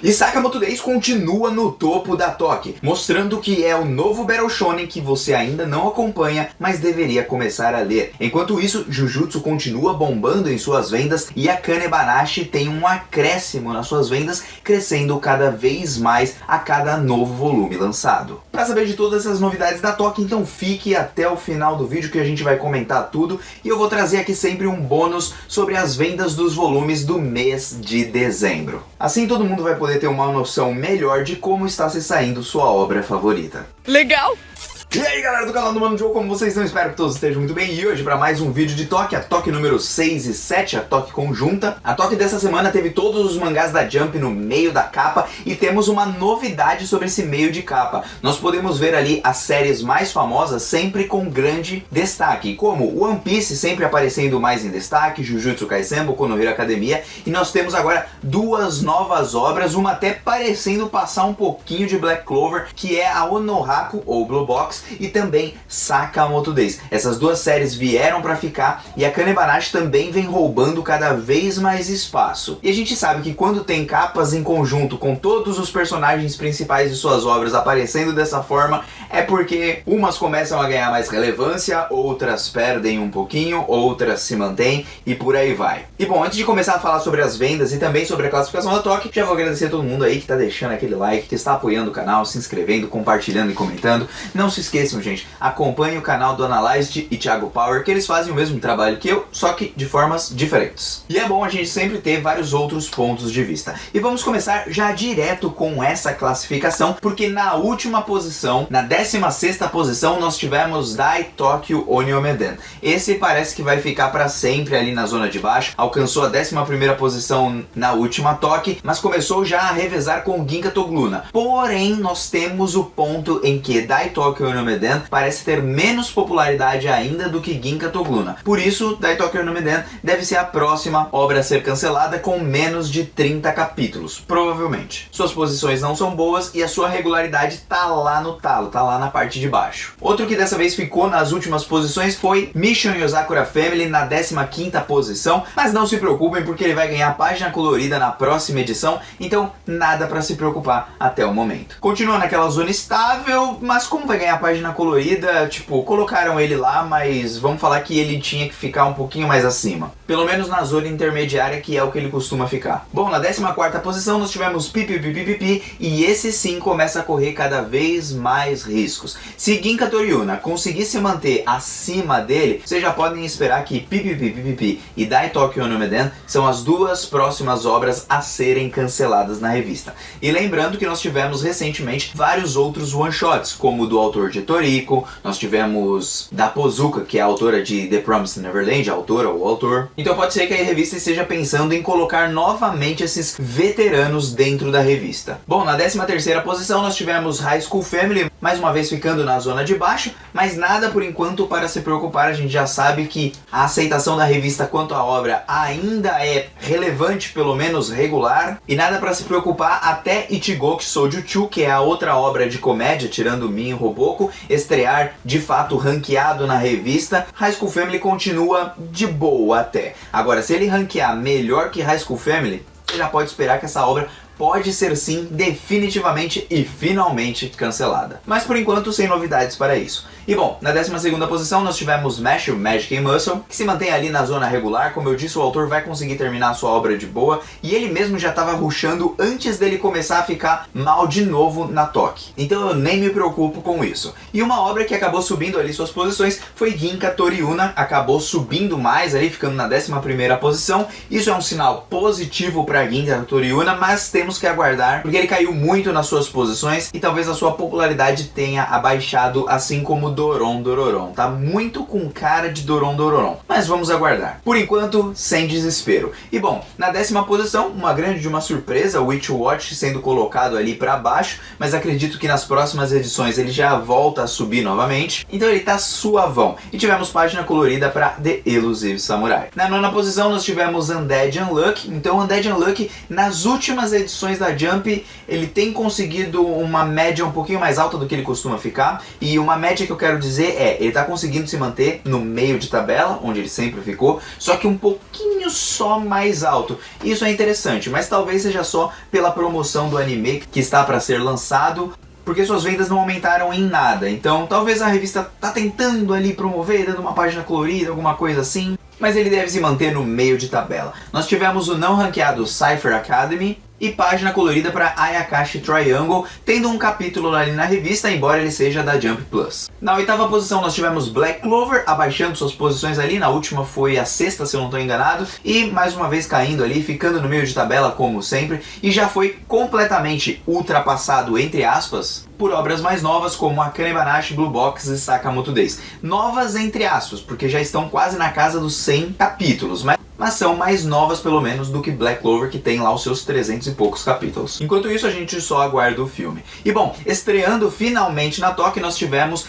E Sakamoto Days continua no topo da Toque, mostrando que é o novo Battle Shonen que você ainda não acompanha, mas deveria começar a ler. Enquanto isso, Jujutsu continua bombando em suas vendas e a Kanebanashi tem um acréscimo nas suas vendas, crescendo cada vez mais a cada novo volume lançado. Para saber de todas essas novidades da Toque, então fique até o final do vídeo que a gente vai comentar tudo e eu vou trazer aqui sempre um bônus sobre as vendas dos volumes do mês de dezembro. Assim todo mundo vai poder ter uma noção melhor de como está se saindo sua obra favorita. Legal! E aí galera do canal do Mano Joe, como vocês estão? Espero que todos estejam muito bem. E hoje para mais um vídeo de Toque, a Toque número 6 e 7, a Toque conjunta. A Toque dessa semana teve todos os mangás da Jump no meio da capa e temos uma novidade sobre esse meio de capa. Nós podemos ver ali as séries mais famosas sempre com grande destaque, como One Piece sempre aparecendo mais em destaque, Jujutsu Kaisen, Boku no Hero Academia, e nós temos agora duas novas obras, uma até parecendo passar um pouquinho de Black Clover, que é a Onohaku, ou Blue Box, e também Sakamoto Days. Essas duas séries vieram para ficar e a Kanebanashi também vem roubando cada vez mais espaço. E a gente sabe que quando tem capas em conjunto com todos os personagens principais de suas obras aparecendo dessa forma, é porque umas começam a ganhar mais relevância, outras perdem um pouquinho, outras se mantêm e por aí vai. E bom, antes de começar a falar sobre as vendas e também sobre a classificação da Toque, já vou agradecer a todo mundo aí que tá deixando aquele like, que está apoiando o canal, se inscrevendo, compartilhando e comentando. Não se esqueçam, gente, acompanhem o canal do Analyzed e Thiago Power, que eles fazem o mesmo trabalho que eu, só que de formas diferentes. E é bom a gente sempre ter vários outros pontos de vista. E vamos começar já direto com essa classificação, porque na última posição, na 16ª posição, nós tivemos Dai Tokyo Oniomeden. Esse parece que vai ficar para sempre ali na zona de baixo, alcançou a 11ª posição na última Toque, mas começou já a revezar com Ginka Togluna. Porém, nós temos o ponto em que Dai Tokyo Oniomeden parece ter menos popularidade ainda do que Ginka Togluna. Por isso, Dai Tokyo Oniomeden deve ser a próxima obra a ser cancelada com menos de 30 capítulos, provavelmente. Suas posições não são boas e a sua regularidade tá lá no talo, tá lá na parte de baixo. Outro que dessa vez ficou nas últimas posições foi Mission Yozakura Family na 15ª posição, mas não se preocupem porque ele vai ganhar página colorida na próxima edição, então nada para se preocupar até o momento. Continua naquela zona estável, mas como vai ganhar página colorida, tipo, colocaram ele lá, mas vamos falar que ele tinha que ficar um pouquinho mais acima. Pelo menos na zona intermediária, que é o que ele costuma ficar. Bom, na 14ª posição nós tivemos Pipipipipipi, e esse sim começa a correr cada vez mais riscos. Se Ginka Toriuna conseguir se manter acima dele, vocês já podem esperar que Pipipipipipi e Dai Tokyo Oniomeden são as duas próximas obras a serem canceladas na revista. E lembrando que nós tivemos recentemente vários outros one-shots, como o do autor de Toriko, nós tivemos da Pozuka, que é a autora de The Promised Neverland, a autora ou o autor. Então pode ser que a revista esteja pensando em colocar novamente esses veteranos dentro da revista. Bom, na 13ª posição nós tivemos High School Family, mais uma vez ficando na zona de baixo, mas nada por enquanto para se preocupar. A gente já sabe que a aceitação da revista quanto à obra ainda é relevante, pelo menos regular, e nada para se preocupar até Ichigoki Soujuchu, que é a outra obra de comédia, tirando Min e Roboko, estrear de fato ranqueado na revista. High School Family continua de boa até. Agora, se ele ranquear melhor que High School Family, você já pode esperar que essa obra pode ser sim definitivamente e finalmente cancelada. Mas por enquanto sem novidades para isso. E bom, na 12ª posição nós tivemos Mashle, Magic and Muscle, que se mantém ali na zona regular. Como eu disse, o autor vai conseguir terminar a sua obra de boa, e ele mesmo já estava rushando antes dele começar a ficar mal de novo na Toque. Então eu nem me preocupo com isso. E uma obra que acabou subindo ali suas posições foi Ginka Toriuna, acabou subindo mais ali, ficando na 11ª posição. Isso é um sinal positivo para Ginka Toriuna, mas temos que aguardar, porque ele caiu muito nas suas posições e talvez a sua popularidade tenha abaixado, assim como Doron Dororon. Tá muito com cara de Doron Dororon, mas vamos aguardar. Por enquanto, sem desespero. E bom, na 10ª posição, uma grande de uma surpresa, Witch Watch sendo colocado ali para baixo, mas acredito que nas próximas edições ele já volta a subir novamente, então ele tá suavão. E tivemos página colorida para The Elusive Samurai. Na 9ª posição nós tivemos Undead Unluck. Então Undead Unluck nas últimas edições edições da Jump, ele tem conseguido uma média um pouquinho mais alta do que ele costuma ficar, e uma média que eu quero dizer é, ele tá conseguindo se manter no meio de tabela, onde ele sempre ficou, só que um pouquinho só mais alto. Isso é interessante, mas talvez seja só pela promoção do anime que está para ser lançado, porque suas vendas não aumentaram em nada. Então talvez a revista tá tentando ali promover, dando uma página colorida, alguma coisa assim, mas ele deve se manter no meio de tabela. Nós tivemos o não ranqueado Cypher Academy e página colorida para Ayakashi Triangle, tendo um capítulo ali na revista, embora ele seja da Jump Plus. Na 8ª posição nós tivemos Black Clover, abaixando suas posições ali, na última foi a 6ª, se eu não estou enganado, e mais uma vez caindo ali, ficando no meio de tabela como sempre, e já foi completamente ultrapassado, entre aspas, por obras mais novas como Akane Banashi, Blue Box e Sakamoto Days. Novas entre aspas, porque já estão quase na casa dos 100 capítulos, mas são mais novas pelo menos do que Black Clover, que tem lá os seus 300 e poucos capítulos. Enquanto isso a gente só aguarda o filme. E bom, estreando finalmente na Toque, nós tivemos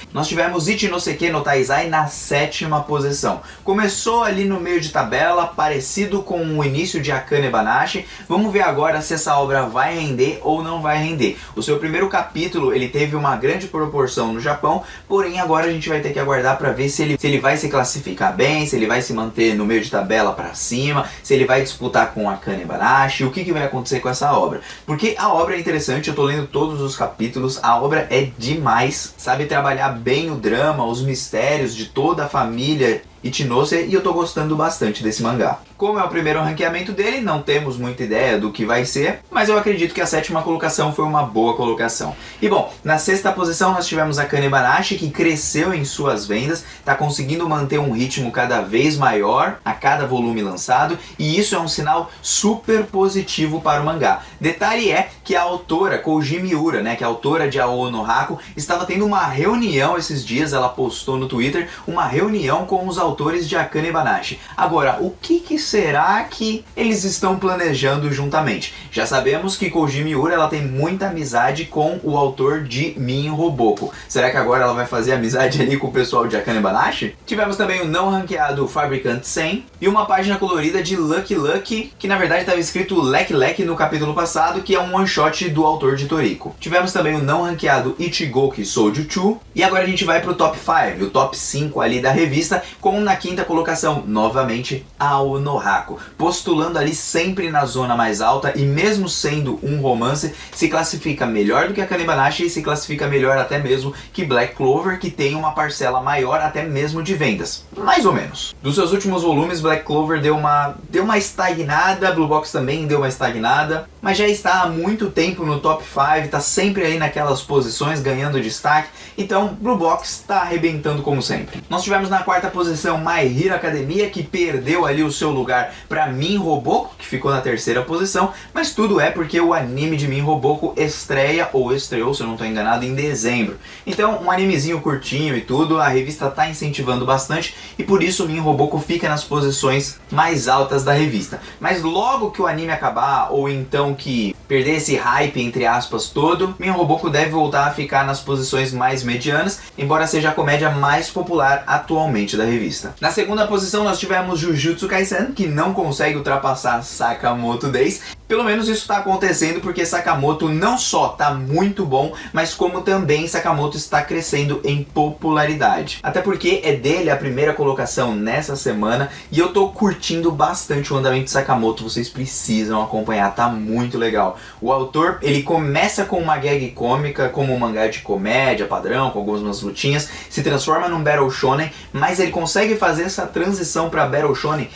Ichi no Seke no Taizai na 7ª posição. Começou ali no meio de tabela, parecido com o início de Akane Banashi. Vamos ver agora se essa obra vai render ou não vai render. O seu primeiro capítulo ele teve uma grande proporção no Japão, porém agora a gente vai ter que aguardar para ver se ele vai se classificar bem, se ele vai se manter no meio de tabela para cima, se ele vai disputar com a Akane Banashi, o que vai acontecer com essa obra. Porque a obra é interessante, eu tô lendo todos os capítulos, a obra é demais, sabe trabalhar bem o drama, os mistérios de toda a família Ichinose, e eu tô gostando bastante desse mangá. Como é o primeiro ranqueamento dele, não temos muita ideia do que vai ser, mas eu acredito que a 7ª colocação foi uma boa colocação. E bom, na 6ª posição nós tivemos a Akane Banashi, que cresceu em suas vendas, tá conseguindo manter um ritmo cada vez maior a cada volume lançado, e isso é um sinal super positivo para o mangá. Detalhe é que a autora Koji Miura, que é a autora de Ao no Haku, estava tendo uma reunião esses dias, ela postou no Twitter, uma reunião com os autores de Akane Banashi. Agora, o que será que eles estão planejando juntamente? Já sabemos que Koji Miura ela tem muita amizade com o autor de Min Roboko. Será que agora ela vai fazer amizade ali com o pessoal de Akane Banashi? Tivemos também o não ranqueado Fabricant 100 e uma página colorida de Lucky Lucky, que na verdade estava escrito Leck Leck no capítulo passado, que é um one shot do autor de Toriko. Tivemos também o não ranqueado Ichigoki Soujutsu, e agora a gente vai pro top 5, o top 5 ali da revista, com na 5ª colocação, novamente, Ao no Haku, postulando ali sempre na zona mais alta, e mesmo sendo um romance, se classifica melhor do que a Akane Banashi e se classifica melhor até mesmo que Black Clover, que tem uma parcela maior até mesmo de vendas, mais ou menos. Dos seus últimos volumes, Black Clover deu uma estagnada, Blue Box também deu uma estagnada, mas já está há muito tempo no top 5, está sempre aí naquelas posições, ganhando destaque, então Blue Box está arrebentando como sempre. Nós tivemos na 4ª posição My Hero Academia, que perdeu ali o seu lugar para Min Roboko, que ficou na 3ª posição, mas tudo é porque o anime de Min Roboko estreia, ou estreou, se eu não estou enganado, em dezembro. Então, um animezinho curtinho e tudo, a revista está incentivando bastante, e por isso Min Roboko fica nas posições mais altas da revista. Mas logo que o anime acabar, ou então que perder esse hype, entre aspas, todo, Min Roboko deve voltar a ficar nas posições mais medianas, embora seja a comédia mais popular atualmente da revista. Na 2ª posição nós tivemos Jujutsu Kaisen, que não consegue ultrapassar Sakamoto Days. Pelo menos isso está acontecendo porque Sakamoto não só está muito bom, mas como também Sakamoto está crescendo em popularidade. Até porque é dele a primeira colocação nessa semana e eu tô curtindo bastante o andamento de Sakamoto, vocês precisam acompanhar, tá muito legal. O autor, ele começa com uma gag cômica, como um mangá de comédia padrão, com algumas lutinhas, se transforma num Battle Shonen, mas ele consegue fazer essa transição para Battle Shonen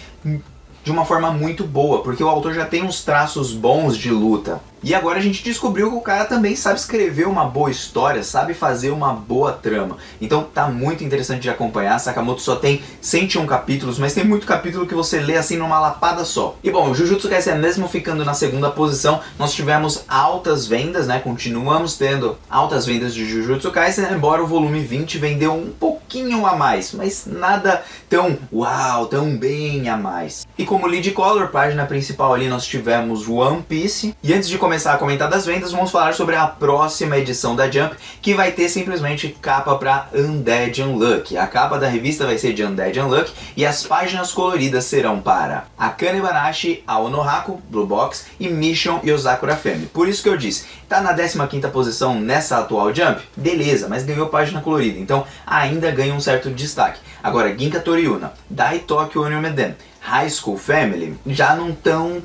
de uma forma muito boa, porque o autor já tem uns traços bons de luta. E agora a gente descobriu que o cara também sabe escrever uma boa história, sabe fazer uma boa trama. Então tá muito interessante de acompanhar. Sakamoto só tem 101 capítulos, mas tem muito capítulo que você lê assim numa lapada só. E bom, Jujutsu Kaisen mesmo ficando na 2ª posição, nós tivemos altas vendas, continuamos tendo altas vendas de Jujutsu Kaisen, embora o volume 20 vendeu um pouquinho a mais, mas nada tão uau, tão bem a mais. E como lead color, página principal ali, nós tivemos One Piece. E antes de começar a comentar das vendas, vamos falar sobre a próxima edição da Jump, que vai ter simplesmente capa para Undead Unluck. A capa da revista vai ser de Undead Unluck e as páginas coloridas serão para Akane Banashi, Aonohaku, Blue Box e Mission Yozakura Femme. Por isso que eu disse, tá na 15ª posição nessa atual Jump? Beleza, mas ganhou página colorida, então ainda ganha um certo destaque. Agora, Ginka Toriuna, Dai Tokyo Onyomeden, High School Family já não tão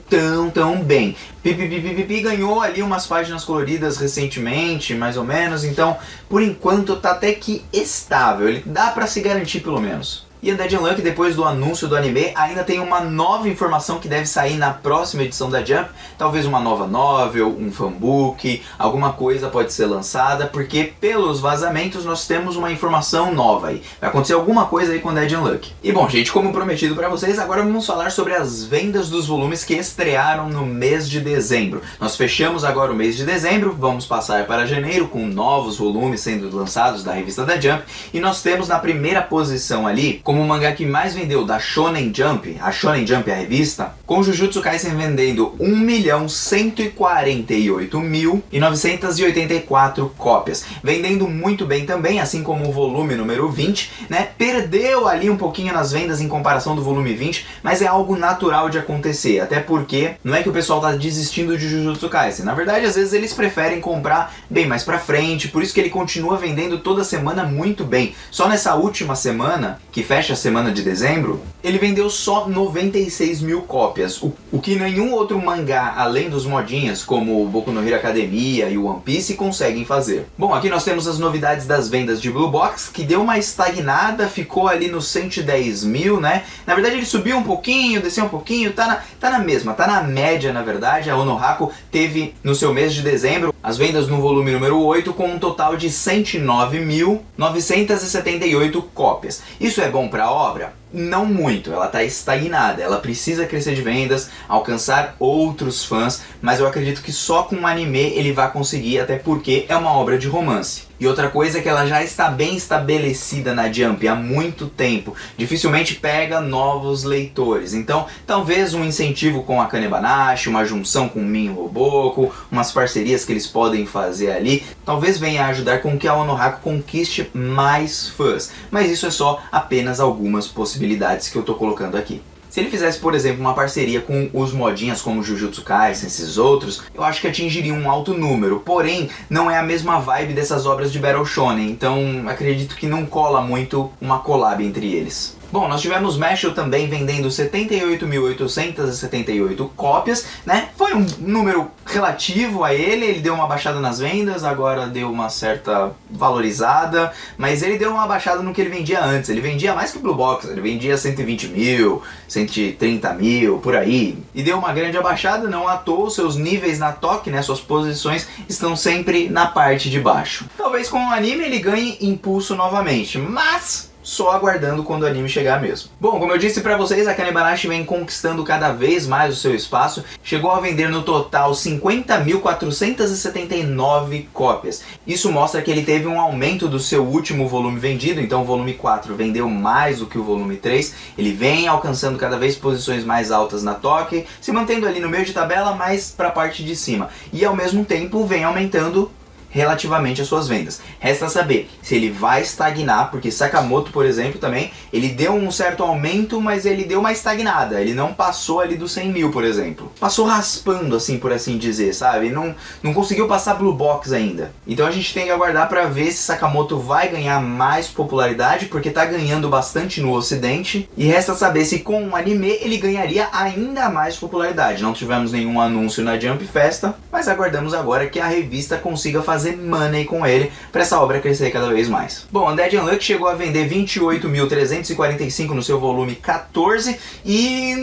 bem. Pipi ganhou ali umas páginas coloridas recentemente, mais ou menos, então por enquanto tá até que estável, ele dá pra se garantir pelo menos. E Undead Unluck, depois do anúncio do anime, ainda tem uma nova informação que deve sair na próxima edição da Jump. Talvez uma nova novel, um fanbook, alguma coisa pode ser lançada, porque pelos vazamentos nós temos uma informação nova aí. Vai acontecer alguma coisa aí com Undead Unluck. E bom, gente, como prometido pra vocês, agora vamos falar sobre as vendas dos volumes que estrearam no mês de dezembro. Nós fechamos agora o mês de dezembro, vamos passar para janeiro com novos volumes sendo lançados da revista da Jump. E nós temos na primeira posição ali, como o mangá que mais vendeu da Shonen Jump, a Shonen Jump é a revista, com Jujutsu Kaisen vendendo 1.148.984 cópias, vendendo muito bem também, assim como o volume número 20, né? Perdeu ali um pouquinho nas vendas em comparação do volume 20, mas é algo natural de acontecer, até porque não é que o pessoal tá desistindo de Jujutsu Kaisen, na verdade às vezes eles preferem comprar bem mais pra frente, por isso que ele continua vendendo toda semana muito bem. Só nessa última semana, que fecha a semana de dezembro, ele vendeu só 96 mil cópias, o que nenhum outro mangá, além dos modinhas, como o Boku no Hero Academia e o One Piece, conseguem fazer. Bom, aqui nós temos as novidades das vendas de Blue Box, que deu uma estagnada, ficou ali nos 110 mil, né? Na verdade ele subiu um pouquinho, desceu um pouquinho, tá na mesma, tá na média na verdade. A Onohaku teve no seu mês de dezembro as vendas no volume número 8 com um total de 109.978 cópias. Isso é bom para a obra? Não muito, ela está estagnada, ela precisa crescer de vendas, alcançar outros fãs, mas eu acredito que só com um anime ele vai conseguir, até porque é uma obra de romance. E outra coisa é que ela já está bem estabelecida na Jump há muito tempo, dificilmente pega novos leitores, então talvez um incentivo com a Akane Banashi, uma junção com o Min Roboco, umas parcerias que eles podem fazer ali, talvez venha a ajudar com que a Onohaku conquiste mais fãs, mas isso é só apenas algumas possibilidades que eu tô colocando aqui. Se ele fizesse, por exemplo, uma parceria com os modinhas como Jujutsu Kaisen, esses outros, eu acho que atingiria um alto número, porém não é a mesma vibe dessas obras de Battle Shonen, então acredito que não cola muito uma collab entre eles. Bom, nós tivemos Mashle também vendendo 78.878 cópias, né? Foi um número relativo a ele deu uma baixada nas vendas, agora deu uma certa valorizada, mas ele deu uma baixada no que ele vendia antes, ele vendia mais que o Blue Box, ele vendia 120 mil, 130 mil, por aí, e deu uma grande abaixada, não à toa, seus níveis na Toque, né, suas posições estão sempre na parte de baixo. Talvez com o anime ele ganhe impulso novamente, mas só aguardando quando o anime chegar mesmo. Bom, como eu disse pra vocês, a Akane Banashi vem conquistando cada vez mais o seu espaço, chegou a vender no total 50.479 cópias. Isso mostra que ele teve um aumento do seu último volume vendido, então o volume 4 vendeu mais do que o volume 3, ele vem alcançando cada vez posições mais altas na Toque, se mantendo ali no meio de tabela, mais pra parte de cima, e ao mesmo tempo vem aumentando relativamente às suas vendas. Resta saber se ele vai estagnar, porque Sakamoto, por exemplo, também, ele deu um certo aumento, mas ele deu uma estagnada, ele não passou ali dos 100 mil, por exemplo. Passou raspando, assim, por assim dizer, sabe? Não conseguiu passar Blue Box ainda. Então a gente tem que aguardar para ver se Sakamoto vai ganhar mais popularidade, porque tá ganhando bastante no ocidente, e resta saber se com um anime ele ganharia ainda mais popularidade. Não tivemos nenhum anúncio na Jump Festa, mas aguardamos agora que a revista consiga fazer money com ele para essa obra crescer cada vez mais. Bom, Undead Unluck chegou a vender 28.345 no seu volume 14 e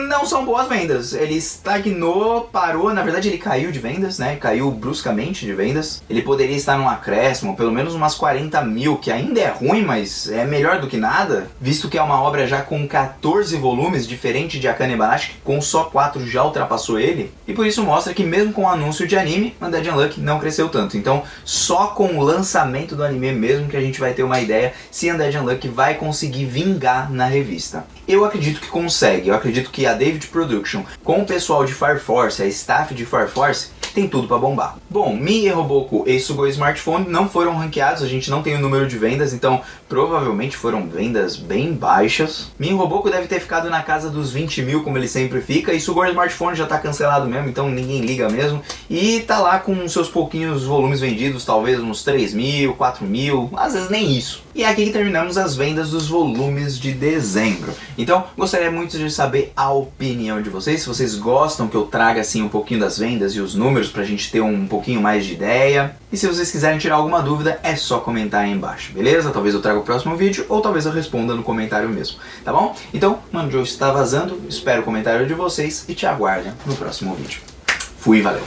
não são boas vendas. Ele estagnou, parou, na verdade ele caiu de vendas, né? Caiu bruscamente de vendas. Ele poderia estar num acréscimo, pelo menos umas 40 mil, que ainda é ruim, mas é melhor do que nada, visto que é uma obra já com 14 volumes, diferente de Akane Banashi, que com só 4 já ultrapassou ele. E por isso mostra que mesmo com o anúncio de anime, Undead Unluck não cresceu tanto. Então, só com o lançamento do anime mesmo que a gente vai ter uma ideia se Undead Unluck vai conseguir vingar na revista. Eu acredito que consegue, eu acredito que a David Production, com o pessoal de Fire Force, a staff de Fire Force, tem tudo pra bombar. Bom, Mi e Roboco e Sugoi Smartphone não foram ranqueados, a gente não tem o número de vendas, então provavelmente foram vendas bem baixas. Mi e Roboco deve ter ficado na casa dos 20 mil, como ele sempre fica, e Sugoi Smartphone já tá cancelado mesmo, então ninguém liga mesmo, e tá lá com seus pouquinhos volumes vendidos, talvez uns 3 mil, 4 mil, às vezes nem isso. E é aqui que terminamos as vendas dos volumes de dezembro. Então, gostaria muito de saber a opinião de vocês, se vocês gostam que eu traga assim um pouquinho das vendas e os números pra gente ter um pouquinho mais de ideia. E se vocês quiserem tirar alguma dúvida, é só comentar aí embaixo, beleza? Talvez eu traga o próximo vídeo ou talvez eu responda no comentário mesmo, tá bom? Então, Mano Joe está vazando, espero o comentário de vocês e te aguardo no próximo vídeo. Fui, valeu!